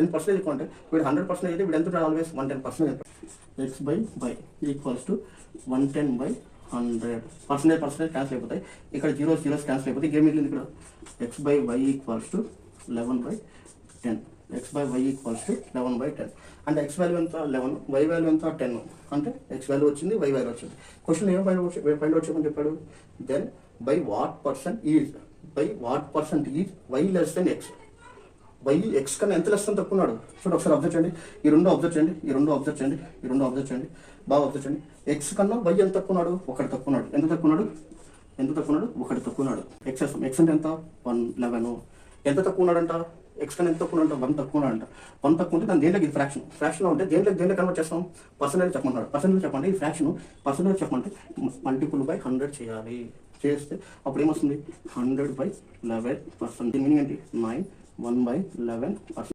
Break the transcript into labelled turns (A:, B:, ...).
A: 10% ఎక్కువ అంటే వీడు 100% అయితే వీడు ఎంత always 110%. X by by equals to 110/100. Percentage cancel అయిపోతాయి. ఇక్కడ జీరోస్ క్యాన్సిల్ అయిపోతాయి. ఇంకేం మిగిలింది ఇక్కడ x by y equals to 11/10. X by y equals to 11/10. అంటే ఎక్స్ వాల్యూ ఎంత 11, వై వాల్యూ ఎంత 10. అంటే ఎక్స్ వాల్యూ వచ్చింది, వై వాల్యూ వచ్చింది. క్వశ్చన్ ఏం ఫైండ్ అవుట్ చేయమని చెప్పాడు. Then by what percent is y less than x. Y x కన్నా ఎంత లెస్ అని తక్కున్నాడు చూడండి. ఒకసారి అబ్జర్వ్ చేయండి. ఈ రెండు అబ్జర్వ్ చేయండి. బాగా అబ్జర్వ్ చేయండి. ఎక్స్ కన్నా వై ఎంత తక్కున్నాడు? ఒకటి తక్కున్నాడు. ఎంత తక్కున్నాడు? ఒకటి తక్కున్నాడు. ఎక్స్ అంటే ఎంత 11. ఎంత తక్కువ ఉన్నాడంట? ఎక్స్ కన్నా ఎంత తక్కువ ఉన్నాడంట? 1 తక్కువ ఉన్నాడంట. 1 తక్కువ ఉంటే దాని దేంట్లోకి ఇది ఫ్రాక్షన్ ఉంటే దేంట్లో కన్వర్ట్ చేస్తాం? పర్సెంటేజ్ చెప్పమన్నాడు. పర్సెంటేజ్ చెప్పండి. ఈ ఫ్రాక్షన్ పర్సెంటేజ్ చెప్పమంటే మల్టిపుల్ బై 100 చేయాలి. చేస్తే అప్పుడు ఏమొస్తుంది? 100/11%. దీని మీనింగ్ ఏంటి? 9 1/11%.